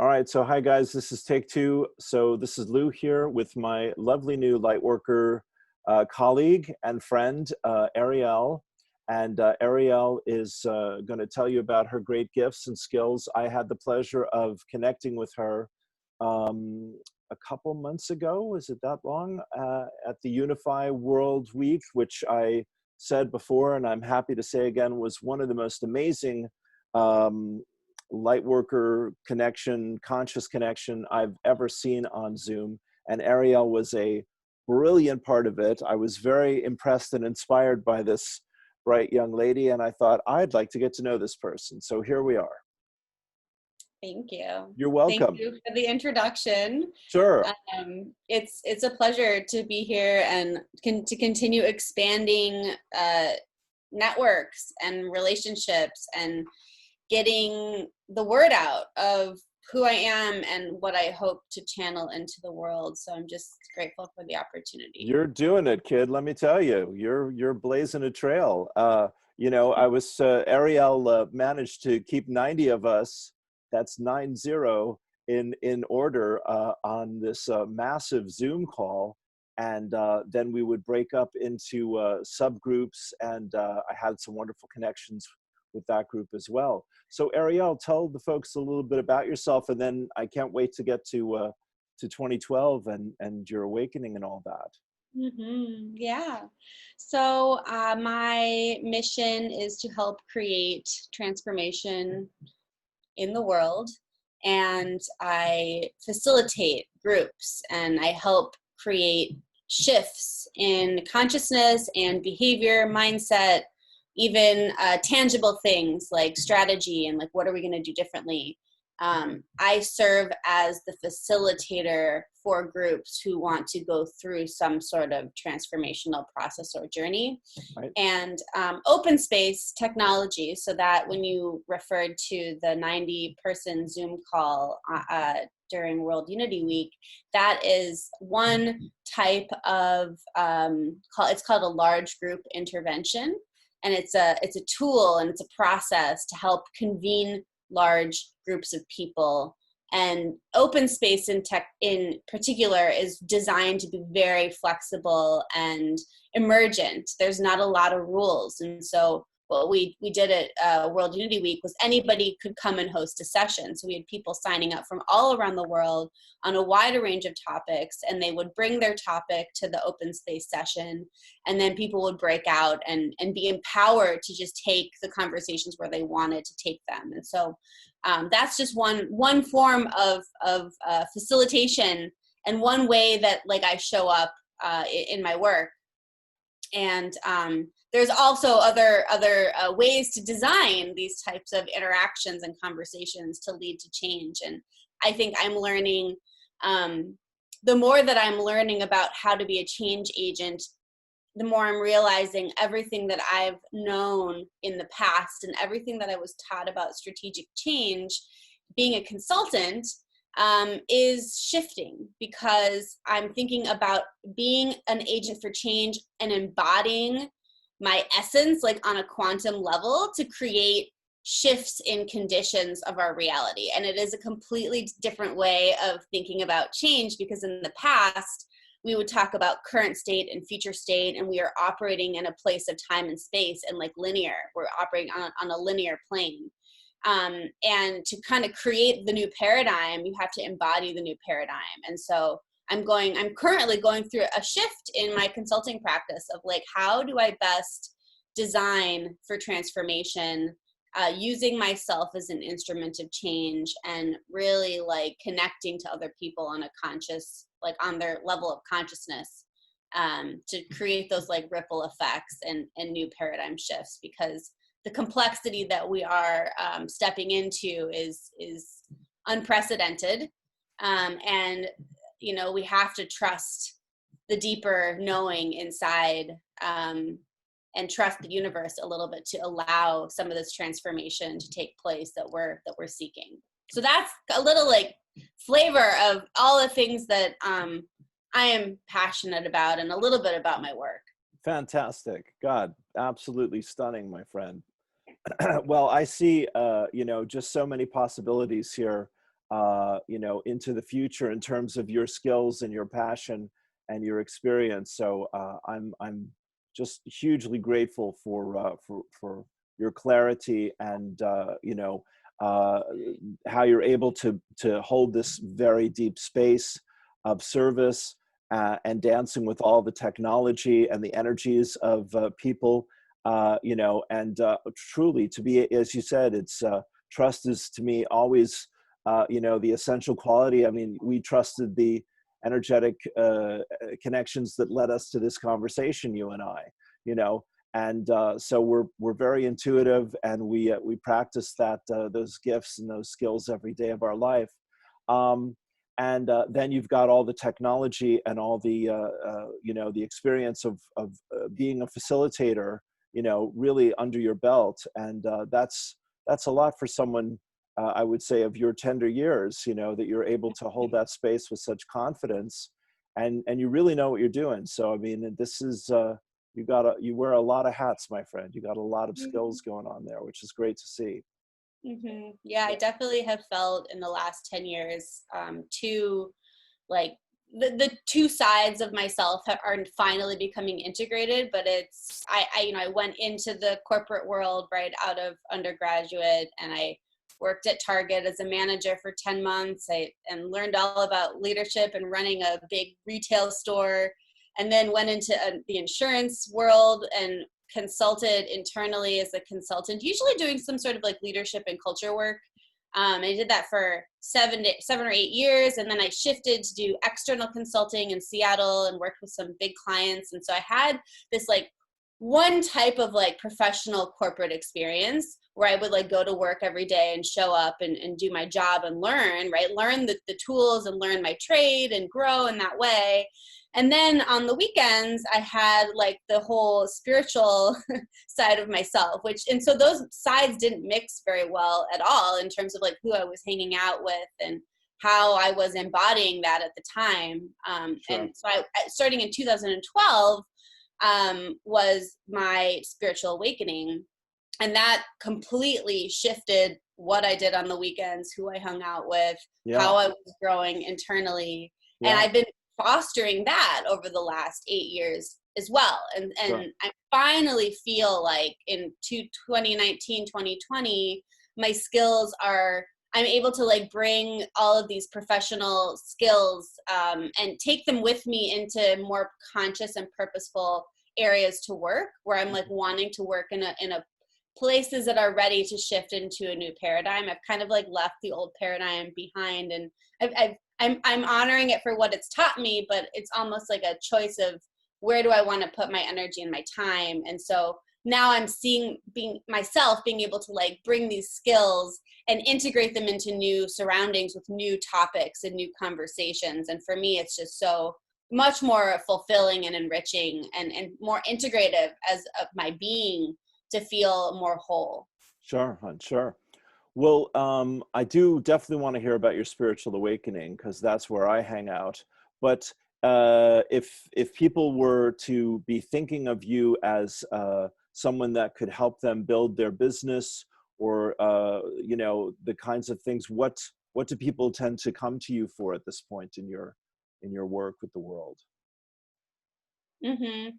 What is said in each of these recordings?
All right, so hi guys, this is take two. So this is Lou here with my lovely new Lightworker colleague and friend, Arielle. And Arielle is going to tell you about her great gifts and skills. I had the pleasure of connecting with her a couple months ago. Was it that long? At the Unify World Week, which I said before, and I'm happy to say again, was one of the most amazing Lightworker connection, conscious connection I've ever seen on Zoom. And Arielle was a brilliant part of it. I was very impressed and inspired by this bright young lady, and I thought I'd like to get to know this person. So here we are. Thank you. You're welcome. Thank you for the introduction. Sure. It's a pleasure to be here and to continue expanding networks and relationships and getting the word out of who I am and what I hope to channel into the world. So I'm just grateful for the opportunity. You're doing it, kid. Let me tell you, you're blazing a trail. You know, I was Arielle managed to keep 90 of us. That's 90 in order on this massive Zoom call, and then we would break up into subgroups, and I had some wonderful connections with that group as well. So Arielle, tell the folks a little bit about yourself, and then I can't wait to get to 2012 and your awakening and all that. Yeah. So my mission is to help create transformation in the world, and I facilitate groups and I help create shifts in consciousness and behavior, mindset, even tangible things like strategy and like what are we going to do differently. I serve as the facilitator for groups who want to go through some sort of transformational process or journey. Right. And open space technology, so that when you referred to the 90-person Zoom call during World Unity Week, that is one type of, it's called a large group intervention. And it's a tool and it's a process to help convene large groups of people. And open space in tech in particular is designed to be very flexible and emergent. There's not a lot of rules. And so what we did at World Unity Week was anybody could come and host a session. So we had people signing up from all around the world on a wider range of topics, and they would bring their topic to the open space session, and then people would break out and be empowered to just take the conversations where they wanted to take them. And so that's just one form of facilitation and one way that like I show up in my work. And there's also other ways to design these types of interactions and conversations to lead to change. And I think I'm learning, the more that I'm learning about how to be a change agent, the more I'm realizing everything that I've known in the past and everything that I was taught about strategic change, being a consultant, is shifting, because I'm thinking about being an agent for change and embodying my essence, like on a quantum level, to create shifts in conditions of our reality. And it is a completely different way of thinking about change, because in the past, we would talk about current state and future state, and we are operating in a place of time and space and like linear. We're operating on a linear plane. And to kind of create the new paradigm, you have to embody the new paradigm. And so I'm currently going through a shift in my consulting practice of like, how do I best design for transformation, using myself as an instrument of change, and really like connecting to other people on a conscious, like on their level of consciousness, to create those like ripple effects and new paradigm shifts, because the complexity that we are stepping into is unprecedented. And, you know, we have to trust the deeper knowing inside, and trust the universe a little bit to allow some of this transformation to take place that we're seeking. So that's a little like flavor of all the things that I am passionate about, and a little bit about my work. Fantastic. God, absolutely stunning, my friend. Well, I see, you know, just so many possibilities here. you know, into the future in terms of your skills and your passion and your experience. So I'm just hugely grateful for your clarity and you know, uh, how you're able to hold this very deep space of service and dancing with all the technology and the energies of people, you know, and truly to be, as you said, it's trust is to me always, you know, the essential quality. I mean, we trusted the energetic connections that led us to this conversation, you and I, you know, and so we're very intuitive, and we practice that those gifts and those skills every day of our life. Um, and then you've got all the technology and all the you know, the experience of being a facilitator, you know, really under your belt, and that's a lot for someone, I would say, of your tender years, you know, that you're able to hold that space with such confidence, and you really know what you're doing. So I mean, this is you wear a lot of hats, my friend. You got a lot of skills going on there, which is great to see. Yeah, I Yeah. definitely have felt in the last 10 years, two, like the two sides of myself are finally becoming integrated. But it's, you know, I went into the corporate world right out of undergraduate, and I worked at Target as a manager for 10 months. And learned all about leadership and running a big retail store, and then went into the insurance world and consulted internally as a consultant, usually doing some sort of like leadership and culture work. I did that for 7 or 8 years, and then I shifted to do external consulting in Seattle and worked with some big clients. And so I had this like one type of like professional corporate experience where I would like go to work every day and show up and do my job and learn, right? Learn the tools and learn my trade and grow in that way. And then on the weekends, I had like the whole spiritual side of myself, and so those sides didn't mix very well at all in terms of like who I was hanging out with and how I was embodying that at the time. Sure. And so starting in 2012, was my spiritual awakening. And that completely shifted what I did on the weekends, who I hung out with, Yeah. how I was growing internally. And Yeah. I've been fostering that over the last 8 years as well. Sure. And I finally feel like in 2019, 2020, my skills are, I'm able to like bring all of these professional skills, and take them with me into more conscious and purposeful areas to work, where I'm like wanting to work in a places that are ready to shift into a new paradigm. I've kind of like left the old paradigm behind, and I'm honoring it for what it's taught me, but it's almost like a choice of where do I want to put my energy and my time. And so now I'm seeing being able to like bring these skills and integrate them into new surroundings with new topics and new conversations. And for me, it's just so much more fulfilling and enriching and more integrative as of my being to feel more whole. Sure, hon, sure. Well, I do definitely want to hear about your spiritual awakening, because that's where I hang out. But if people were to be thinking of you as someone that could help them build their business, or you know, the kinds of things, what do people tend to come to you for at this point in your work with the world? hmm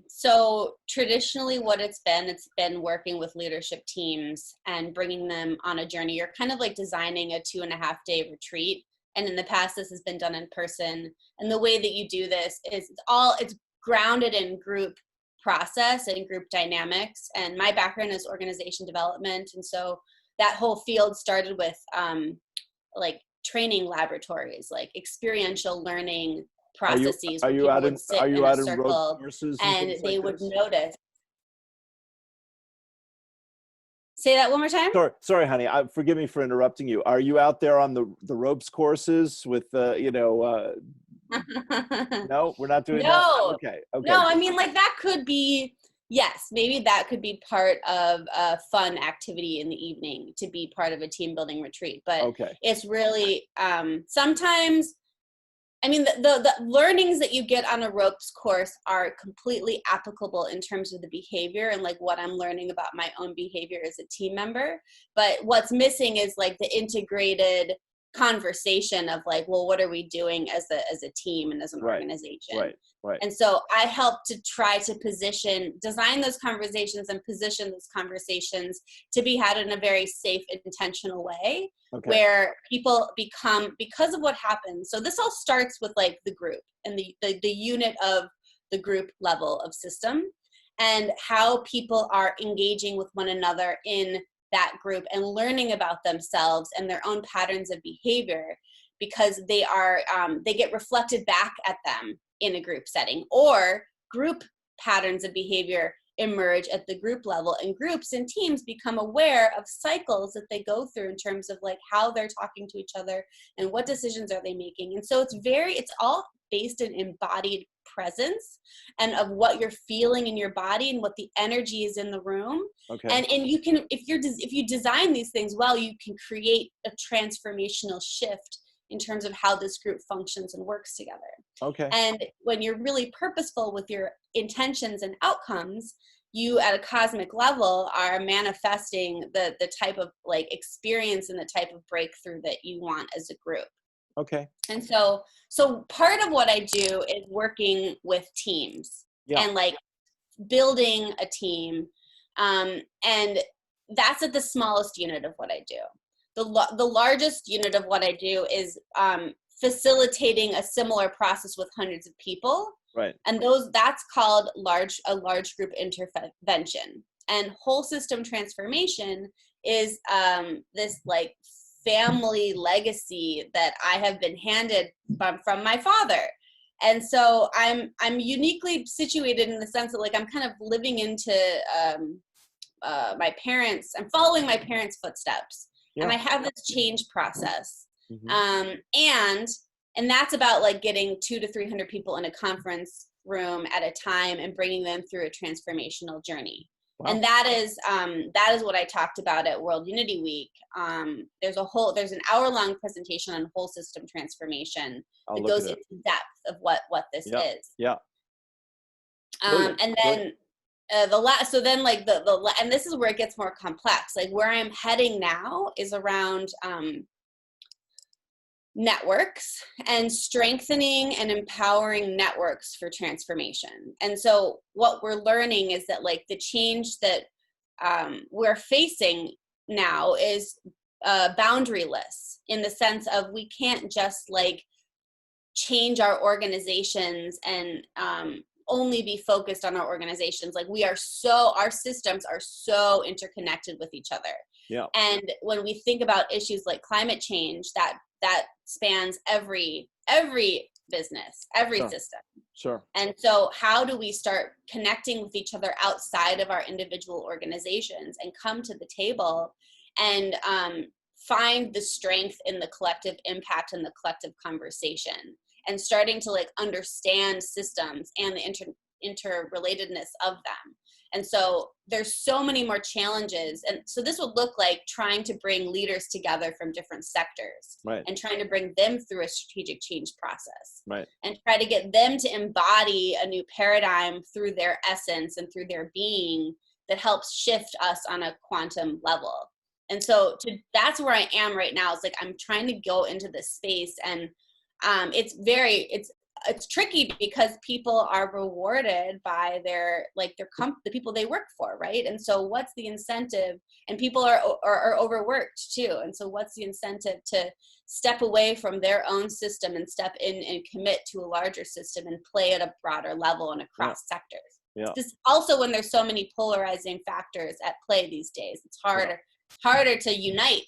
So traditionally it's been working with leadership teams and bringing them on a journey. You're kind of like designing a 2.5 day retreat. And in the past, this has been done in person. And the way that you do this is it's grounded in group process and group dynamics. And my background is organization development. And so that whole field started with like training laboratories, like experiential learning Are you processes where people would sit are you in a out in road circle courses and and things like they would this? notice. Say that one more time. Sorry, honey. Forgive me for interrupting you. Are you out there on the ropes courses with you know? No, we're not doing that. No, Okay, okay, no, I good. mean, like that could be, yes, maybe that could be part of a fun activity in the evening to be part of a team building retreat. But Okay, it's really, sometimes I mean, the learnings that you get on a ropes course are completely applicable in terms of the behavior and like what I'm learning about my own behavior as a team member. But what's missing is like the integrated conversation of like, well, what are we doing as a team and as an organization? Right. And so I help to try to design those conversations and position those conversations to be had in a very safe, intentional way, where people become, because of what happens. So this all starts with like the group and the unit of the group level of system, and how people are engaging with one another in that group and learning about themselves and their own patterns of behavior, because they get reflected back at them in a group setting, or group patterns of behavior emerge at the group level, and groups and teams become aware of cycles that they go through in terms of like how they're talking to each other and what decisions are they making. And so it's all based in embodied presence and of what you're feeling in your body and what the energy is in the room. And you can, if you design these things well, you can create a transformational shift in terms of how this group functions and works together. And when you're really purposeful with your intentions and outcomes, you at a cosmic level are manifesting the type of like experience and the type of breakthrough that you want as a group. And so part of what I do is working with teams and like building a team. And that's at the smallest unit of what I do. The largest unit of what I do is facilitating a similar process with hundreds of people. And that's called a large group intervention. And whole system transformation is this like family legacy that I have been handed from my father. And so I'm uniquely situated in the sense that like I'm kind of living into my parents. I'm following my parents' footsteps. And I have this change process. And that's about like getting 200 to 300 people in a conference room at a time and bringing them through a transformational journey. And that is what I talked about at World Unity Week. There's an hour-long presentation on whole system transformation that goes into depth of what this is. And then and this is where it gets more complex. Like where I'm heading now is around networks and strengthening and empowering networks for transformation. And so what we're learning is that like the change that we're facing now is boundaryless, in the sense of we can't just like change our organizations and only be focused on our organizations. Like our systems are so interconnected with each other. And when we think about issues like climate change, that spans every business, every system. And so how do we start connecting with each other outside of our individual organizations and come to the table and find the strength in the collective impact and the collective conversation, and starting to like understand systems and the interrelatedness of them. And so there's so many more challenges. And so this would look like trying to bring leaders together from different sectors and trying to bring them through a strategic change process and try to get them to embody a new paradigm through their essence and through their being that helps shift us on a quantum level. And so that's where I am right now. It's like I'm trying to go into this space, and it's tricky because people are rewarded by the people they work for, right? And so what's the incentive? And people are overworked too. And so what's the incentive to step away from their own system and step in and commit to a larger system and play at a broader level and across sectors? Just also when there's so many polarizing factors at play these days, it's harder to unite.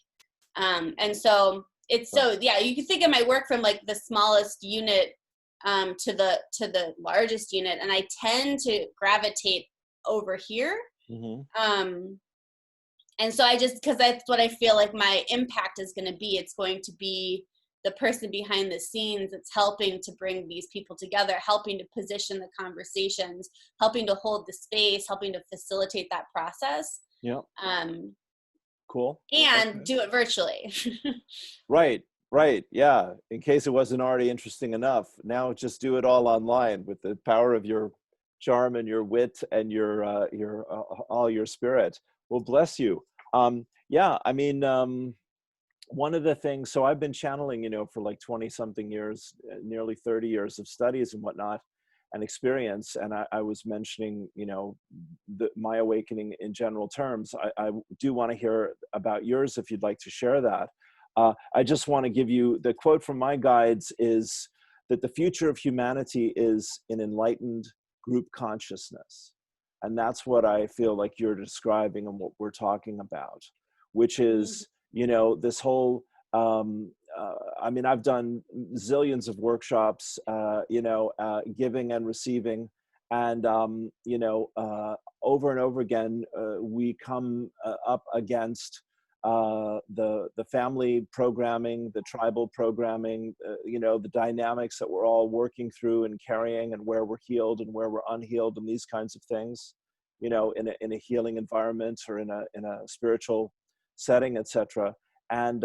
And so you can think of my work from like the smallest unit to the largest unit, and I tend to gravitate over here. And so because that's what I feel like my impact is going to be. It's going to be the person behind the scenes that's helping to bring these people together, helping to position the conversations, helping to hold the space, helping to facilitate that process. Cool. And do it virtually. Right. Yeah. In case it wasn't already interesting enough. Now just do it all online with the power of your charm and your wit and your all your spirit. Well, bless you. Yeah. I mean, one of the things, so I've been channeling, for like 20 something years, nearly 30 years of studies and whatnot and experience. And I was mentioning, my awakening in general terms. I do want to hear about yours if you'd like to share that. I just want to give you the quote from my guides is that the future of humanity is in enlightened group consciousness. And that's what I feel like you're describing and what we're talking about, which is, this whole, I mean, I've done zillions of workshops, giving and receiving. And, over and over again, we come up against the family programming, the tribal programming, the dynamics that we're all working through and carrying, and where we're healed and where we're unhealed, and these kinds of things, in a healing environment or in a spiritual setting, etc. And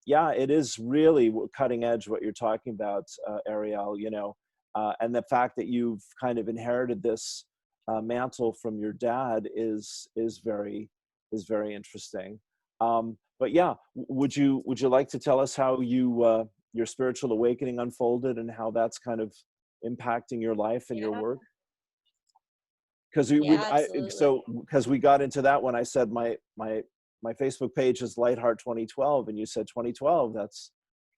it is really cutting edge what you're talking about, Arielle. And the fact that you've kind of inherited this mantle from your dad is very interesting. But yeah, would you like to tell us how your spiritual awakening unfolded and how that's kind of impacting your life and your work? Because we got into that when I said my Facebook page is Lightheart 2012, and you said 2012. That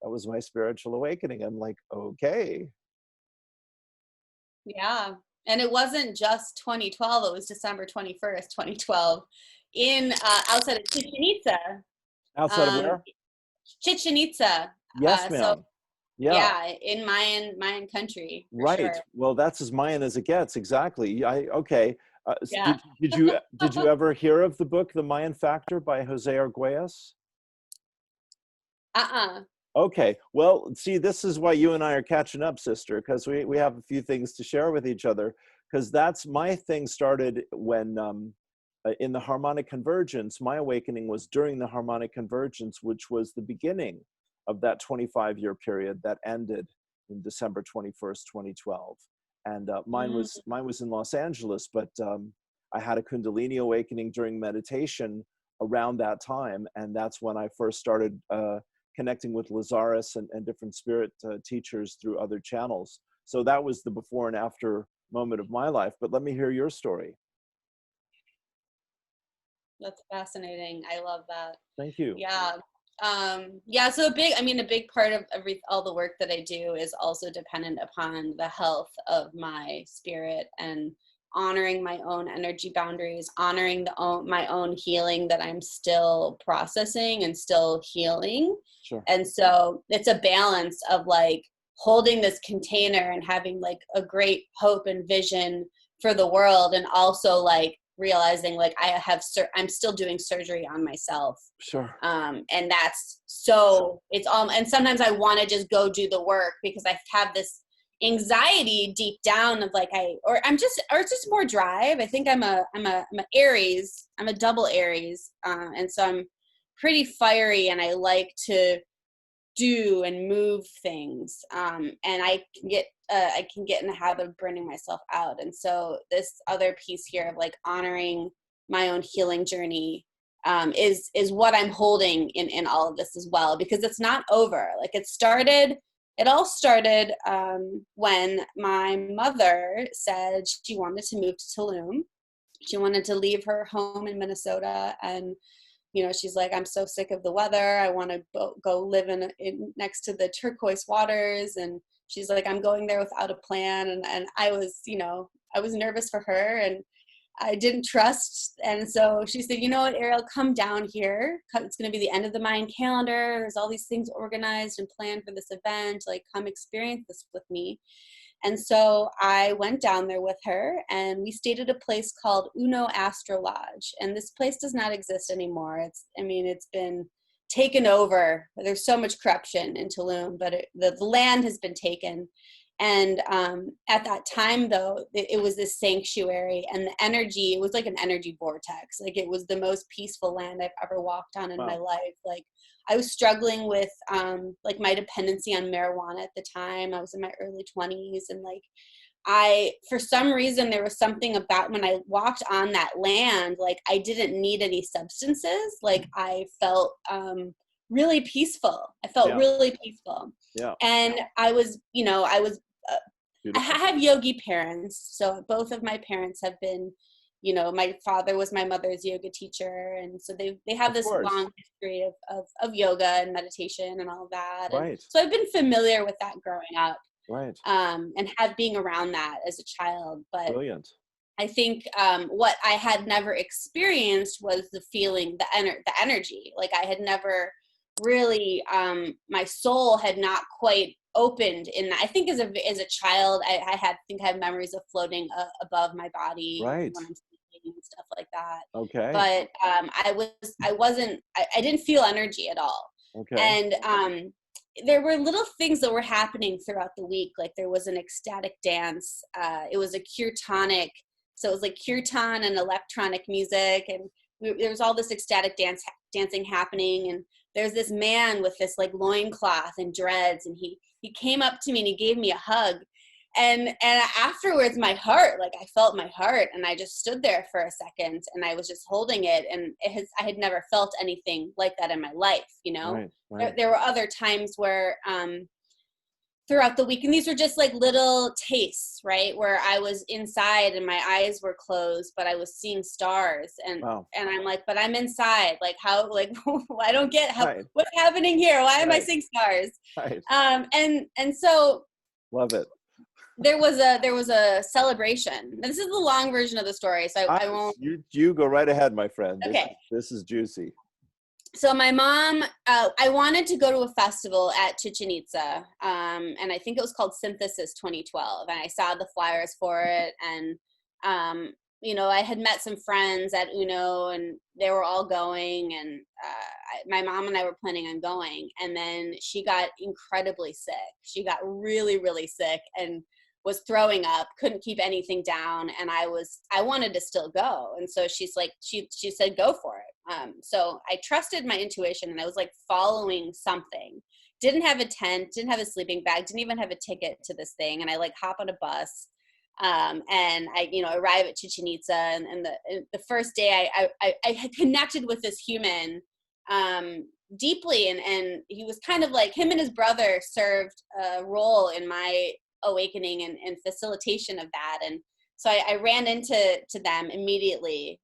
was my spiritual awakening. I'm like, okay. Yeah. And it wasn't just 2012, it was December 21st, 2012 in outside of Chichen Itza. Outside of where? Chichen Itza. Yes, ma'am. So, yeah, in Mayan country. Right. Sure. Well, that's as Mayan as it gets. Exactly. Okay. Yeah. Did you ever hear of the book The Mayan Factor by Jose Arguelles? Okay. Well, see, this is why you and I are catching up, sister, because we have a few things to share with each other. Because that's my thing started when in the harmonic convergence. My awakening was during the harmonic convergence, which was the beginning of that 25-year period that ended in December 21st, 2012. And mine was in Los Angeles, but I had a Kundalini awakening during meditation around that time. And that's when I first started connecting with Lazarus and different spirit teachers through other channels. So that was the before and after moment of my life. But let me hear your story. That's fascinating. I love that. Thank you. Yeah. So a big part of all the work that I do is also dependent upon the health of my spirit and honoring my own energy boundaries, honoring my own healing that I'm still processing and still healing. Sure. And so it's a balance of like holding this container and having like a great hope and vision for the world, and also like realizing like I'm still doing surgery on myself. Sure. And that's so it's all, and sometimes I want to just go do the work because I have this anxiety deep down of like it's just more drive. I think I'm a Aries. I'm a double Aries. And so I'm pretty fiery and I like to do and move things. And I can get in the habit of burning myself out. And so this other piece here of like honoring my own healing journey is what I'm holding in all of this as well, because it's not over. Like it all started when my mother said she wanted to move to Tulum. She wanted to leave her home in Minnesota, and she's like, I'm so sick of the weather. I want to go live in next to the turquoise waters. And she's like, I'm going there without a plan. And I was, I was nervous for her and I didn't trust. And so she said, you know what, Arielle, come down here. It's going to be the end of the Mayan calendar. There's all these things organized and planned for this event. Like, come experience this with me. And so I went down there with her and we stayed at a place called Uno Astro Lodge. And this place does not exist anymore. It's been taken over. There's so much corruption in Tulum, but the land has been taken. And at that time, though, it was this sanctuary, and the energy, it was like an energy vortex. Like, it was the most peaceful land I've ever walked on in my life. Like, I was struggling with like my dependency on marijuana at the time. I was in my early 20s, and like for some reason, there was something about when I walked on that land, like I didn't need any substances. Like I felt really peaceful. I felt Yeah. really peaceful. Yeah. And I was, I Beautiful. have yogi parents. So both of my parents have been, my father was my mother's yoga teacher. And so they have Of this course. long history of yoga and meditation and all of that. And Right. so I've been familiar with that growing up, Right. and have being around that as a child. But Brilliant. I think what I had never experienced was the feeling, the energy. Like I had never really, my soul had not quite opened in that. I think as a child, I had memories of floating above my body Right. when I'm sleeping and stuff like that. Okay. But I didn't feel energy at all. Okay. And there were little things that were happening throughout the week. Like there was an ecstatic dance. It was a kirtanic. So it was like kirtan and electronic music. And there was all this ecstatic dancing happening. And there's this man with this like loincloth and dreads. And he came up to me and he gave me a hug. And afterwards, my heart, like I felt my heart, and I just stood there for a second, and I was just holding it. And I had never felt anything like that in my life. Right. Right. There were other times where throughout the week, and these were just like little tastes, right, where I was inside and my eyes were closed, but I was seeing stars. And Wow. and I'm like, but I'm inside, like how, like I don't get how, Right. what's happening here, why am I Right. seeing stars? Right. And so Love it. there was a celebration. This is the long version of the story, so I won't. You go right ahead, my friend. Okay. This is juicy. So my mom, I wanted to go to a festival at Chichen Itza, and I think it was called Synthesis 2012, and I saw the flyers for it. And I had met some friends at Uno, and they were all going, and my mom and I were planning on going. And then she got incredibly sick. She got really, really sick and was throwing up, couldn't keep anything down. And I wanted to still go. And so she's like, she said, go for it. So I trusted my intuition, and I was like following something. Didn't have a tent, didn't have a sleeping bag, didn't even have a ticket to this thing. And I like hop on a bus. And I, arrive at Chichen Itza, and the first day I had connected with this human, deeply. And he was kind of like, him and his brother served a role in my awakening and facilitation of that. And so I ran into them immediately,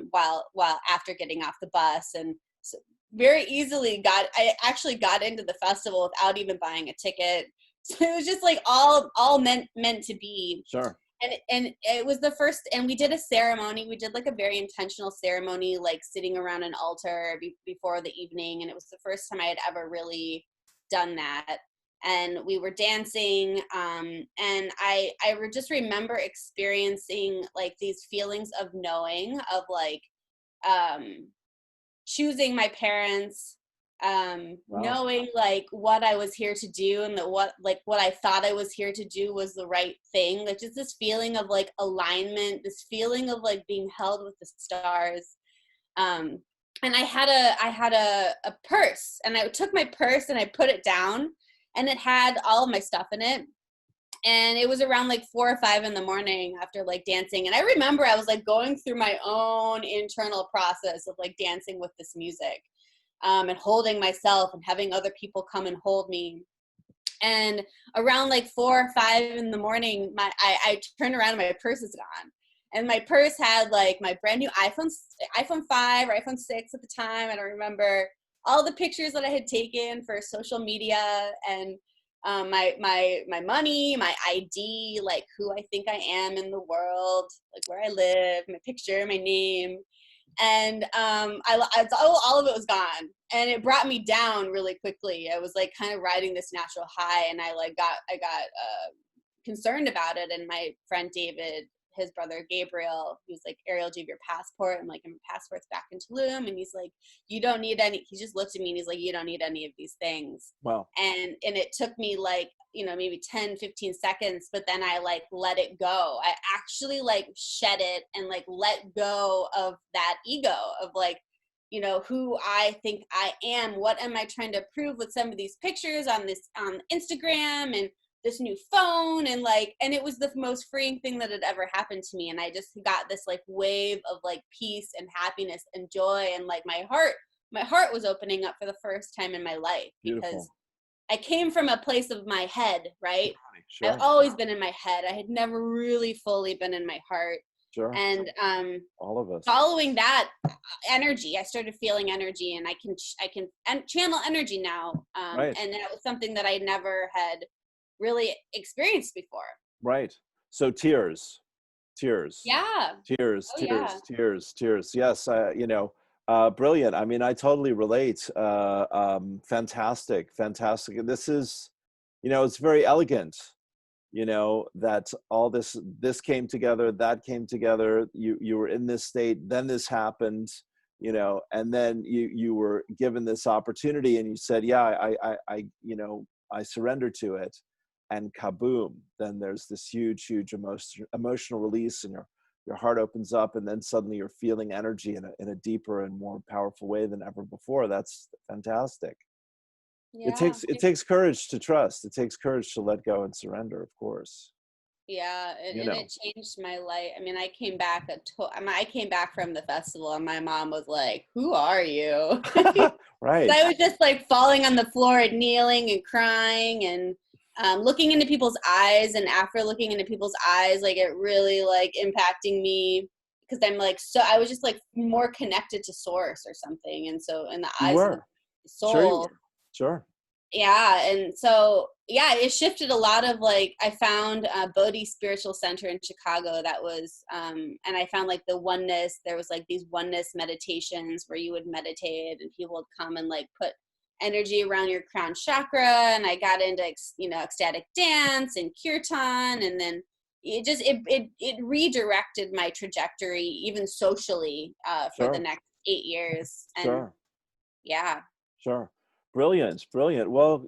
while after getting off the bus, and so very easily I actually got into the festival without even buying a ticket. So it was just like all meant to be. Sure. And it was the first, and we did a ceremony. We did like a very intentional ceremony, like sitting around an altar before the evening. And it was the first time I had ever really done that. And we were dancing, and I just remember experiencing like these feelings of knowing, of like choosing my parents, Wow. knowing like what I was here to do, and what I thought I was here to do was the right thing. Like just this feeling of like alignment, this feeling of like being held with the stars. And I had a purse, and I took my purse and I put it down. And it had all of my stuff in it. And it was around like 4 or 5 in the morning after like dancing. And I remember I was like going through my own internal process of like dancing with this music, and holding myself and having other people come and hold me. And around like 4 or 5 in the morning, I turned around and my purse is gone. And my purse had like my brand new iPhone 5 or iPhone 6 at the time. And I remember all the pictures that I had taken for social media, and my money, my ID, like who I think I am in the world, like where I live, my picture, my name. And all of it was gone, and it brought me down really quickly. I was like kind of riding this natural high, and I got concerned about it. And my friend David, his brother Gabriel, he was like, Arielle, do you have your passport? I'm like, my passport's back in Tulum. And he's like, you don't need any. He just looked at me and he's like, you don't need any of these things. Wow. And it took me like, maybe 10, 15 seconds, but then I like let it go. I actually like shed it and like let go of that ego of like, who I think I am. What am I trying to prove with some of these pictures on Instagram and this new phone, and it was the most freeing thing that had ever happened to me. And I just got this like wave of like peace and happiness and joy, and like my heart was opening up for the first time in my life. Beautiful. Because I came from a place of my head, right? Sure. I've always been in my head. I had never really fully been in my heart. Sure. And all of us. Following that energy, I started feeling energy, and I can channel energy now. Right. And that was something that I never had really experienced before. Right. So tears. Yeah. Tears. Oh, yeah. Tears. Yes. Brilliant. I mean, I totally relate. Fantastic. And this is, it's very elegant, that all this came together, that came together. You were in this state, then this happened, and then you were given this opportunity, and you said, yeah, I surrender to it, and kaboom, then there's this huge emotional release, and your heart opens up, and then suddenly you're feeling energy in a deeper and more powerful way than ever before. That's fantastic. Yeah. It takes courage to trust. It takes courage to let go and surrender, of course. Yeah, and it changed my life. I mean, I came back from the festival, and my mom was like, "Who are you?" Right. I was just like falling on the floor and kneeling and crying and looking into people's eyes. And after looking into people's eyes, like it really like impacting me, because I'm like, so I was just like more connected to source or something. And so in the eyes of the soul. Sure. Yeah. And so, yeah, it shifted a lot of like, I found Bodhi Spiritual Center in Chicago. That was, and I found like the oneness, there was like these oneness meditations where you would meditate and people would come and like put energy around your crown chakra. And I got into, ecstatic dance and kirtan. And then it redirected my trajectory, even socially, for the next 8 years. And yeah. Sure. Brilliant. Well,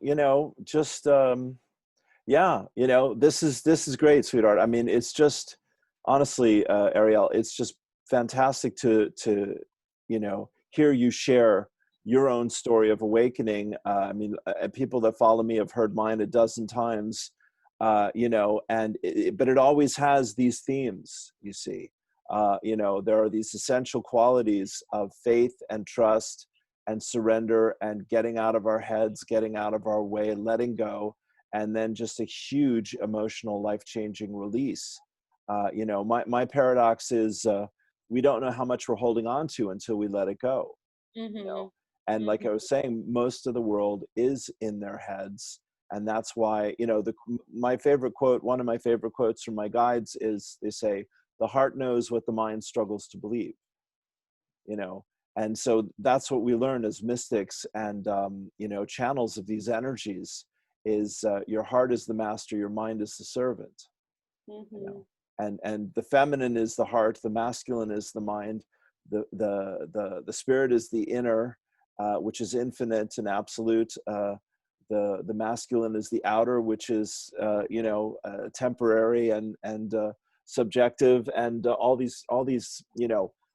just this is great, sweetheart. I mean, it's just honestly, Arielle, it's just fantastic to hear you share your own story of awakening. I mean, people that follow me have heard mine a dozen times, but it always has these themes, you see. There are these essential qualities of faith and trust and surrender and getting out of our heads, getting out of our way, letting go, and then just a huge emotional, life-changing release. My paradox is we don't know how much we're holding on to until we let it go. Mm-hmm. And like I was saying, most of the world is in their heads. And that's why, one of my favorite quotes from my guides is, they say, the heart knows what the mind struggles to believe, And so that's what we learn as mystics and, channels of these energies is your heart is the master, your mind is the servant. Mm-hmm. And the feminine is the heart, the masculine is the mind, the spirit is the inner, which is infinite and absolute. The masculine is the outer, which is temporary and subjective, and all these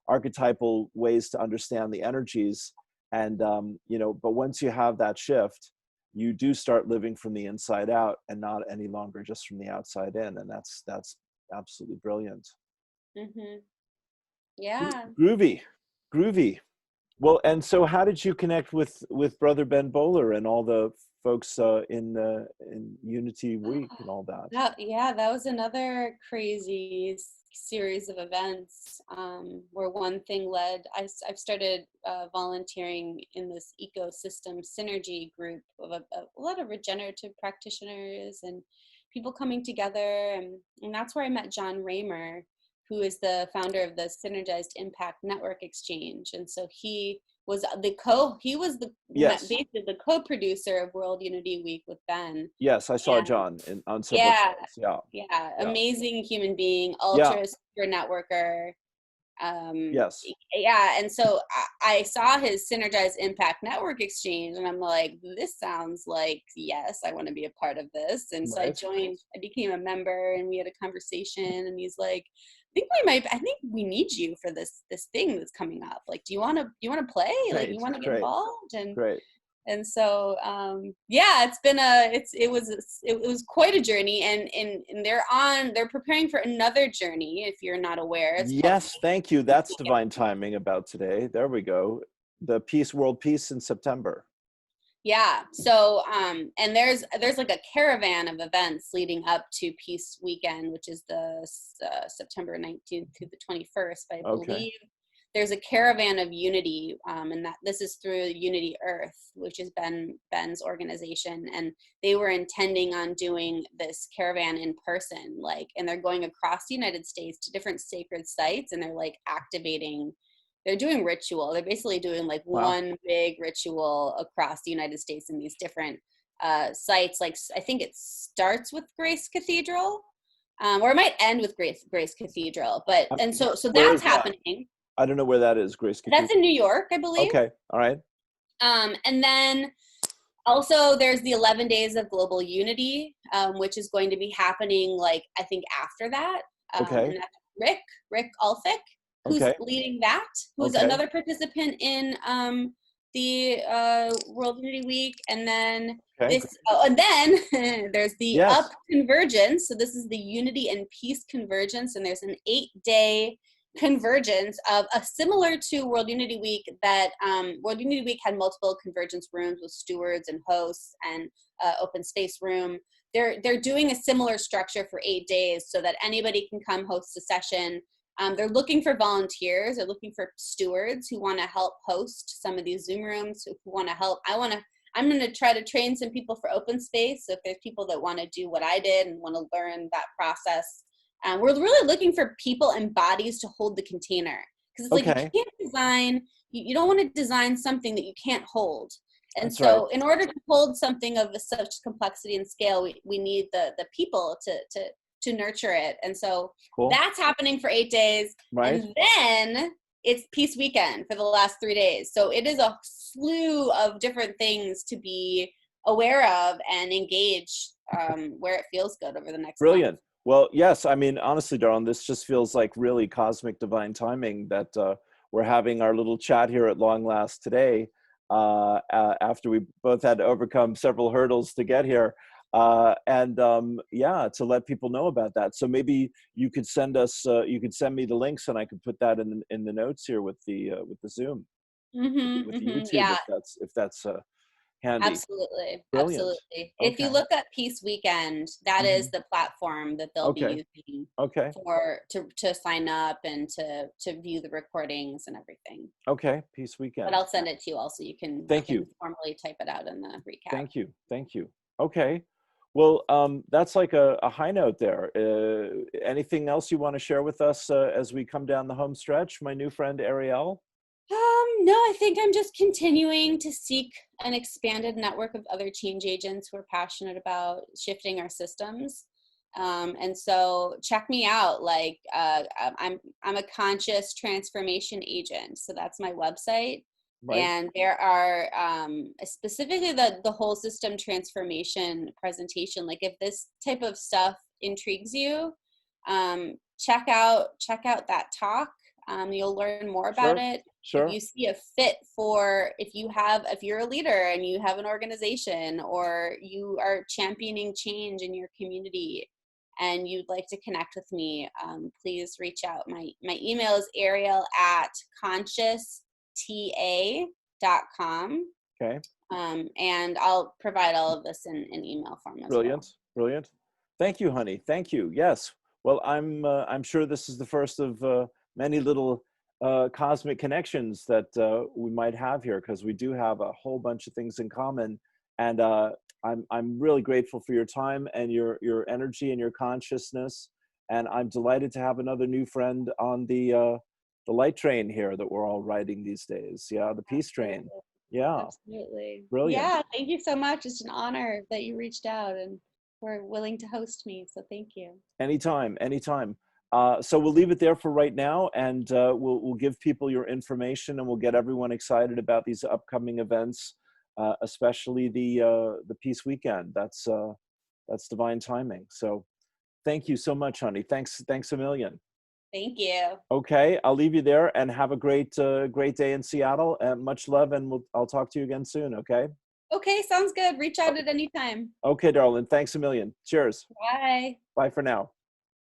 archetypal ways to understand the energies. And but once you have that shift, you do start living from the inside out and not any longer just from the outside in. And that's absolutely brilliant. Mm-hmm. Yeah. Groovy. Well, and so how did you connect with Brother Ben Bowler and all the folks in Unity Week and all that? That was another crazy series of events where one thing led. I've started volunteering in this ecosystem synergy group of a lot of regenerative practitioners and people coming together, and that's where I met John Raymer, who is the founder of the Synergized Impact Network Exchange. And so he was basically the co-producer of World Unity Week with Ben. Yes, I saw John on several shows. Yeah. Amazing human being, ultra super networker. Yes. Yeah, and so I saw his Synergized Impact Network Exchange, and I'm like, this sounds like, yes, I want to be a part of this. And so I joined, I became a member, and we had a conversation, and he's like, I think we need you for this thing that's coming up. Like, do you want to play? Like, you Great, want to get great, involved? great. And so, yeah, it's been it was quite a journey, and they're preparing for another journey. If you're not aware, it's called Yes, thank you. Peace That's Weekend. divine timing about today. There we go. The peace, world peace in September. Yeah. So, and there's like a caravan of events leading up to Peace Weekend, which is the September 19th to the 21st. But I Okay. believe there's a caravan of unity, and that this is through Unity Earth, which is Ben's organization, and they were intending on doing this caravan in person, like, and they're going across the United States to different sacred sites, and they're like activating. They're doing ritual. They're basically doing like Wow. one big ritual across the United States in these different sites. Like, I think it starts with Grace Cathedral, or it might end with Grace Cathedral. But Um, and so Where that's is that? happening. I don't know where that is, Grace That's Cathedral. in New York, I believe. Okay. All right. And then also there's the 11 Days of Global Unity, which is going to be happening, like, I think after that. Okay. And that's Rick Althik, who's Okay. leading that, who's Okay. another participant in the World Unity Week. And then Okay. and then there's the Yes. Up Convergence. So this is the Unity and Peace Convergence, and there's an 8-day convergence of a similar to World Unity Week. That World Unity Week had multiple convergence rooms with stewards and hosts and open space room. They're doing a similar structure for 8 days so that anybody can come host a session. They're looking for volunteers. They're looking for stewards who want to help host some of these Zoom rooms, who want to help. I'm going to try to train some people for open space. So if there's people that want to do what I did and want to learn that process, we're really looking for people and bodies to hold the container. Because it's like, Okay. you can't design, you don't want to design something that you can't hold. And That's right. so in order to hold something of such complexity and scale, we need the people to nurture it. And so Cool. that's happening for 8 days. Right. And then it's Peace Weekend for the last 3 days. So it is a slew of different things to be aware of and engage where it feels good over the next month. Brilliant. Well, yes. I mean, honestly, darling, this just feels like really cosmic divine timing that we're having our little chat here at long last today, after we both had to overcome several hurdles to get here. Yeah, to let people know about that. So maybe you could send us, you could send me the links, and I could put that in the notes here with the Zoom, with the YouTube, Yeah, if that's handy. absolutely. Brilliant. Absolutely. If you Okay. look at Peace Weekend, that is Hmm. the platform that they'll Okay. be using Okay. to sign up and to view the recordings and everything. Okay. Peace But weekend. I'll send it to you also. You Thank can you. formally type it out in the recap. Thank you. Thank you. Okay. Well, that's like a high note there. Anything else you want to share with us as we come down the home stretch, my new friend Arielle? No, I think I'm just continuing to seek an expanded network of other change agents who are passionate about shifting our systems. And so check me out. Like, I'm a conscious transformation agent. So that's my website. Right. And there are specifically the whole system transformation presentation. Like, if this type of stuff intrigues you, check out that talk. You'll learn more about Sure. it. If Sure. you see a fit if you're a leader and you have an organization, or you are championing change in your community and you'd like to connect with me, please reach out. My email is arielle@consciousta.com. Okay. And I'll provide all of this in email form as well. Brilliant. Brilliant. Thank you, honey. Thank you. Yes. Well, I'm sure this is the first of many little cosmic connections that we might have here, because we do have a whole bunch of things in common. And I'm really grateful for your time and your energy and your consciousness. And I'm delighted to have another new friend on the light train here that we're all riding these days. Yeah, the peace train. Absolutely. Yeah, Absolutely. brilliant. Yeah, thank you so much. It's an honor that you reached out and were willing to host me. So thank you. Anytime, anytime. So we'll leave it there for right now, and we'll give people your information, and we'll get everyone excited about these upcoming events, especially the Peace Weekend. That's divine timing. So thank you so much, honey. Thanks a million. Thank you. Okay, I'll leave you there and have a great day in Seattle. Much love, and I'll talk to you again soon. Okay. Okay, sounds good. Reach out at any time. Okay, darling. Thanks a million. Cheers. Bye. Bye for now.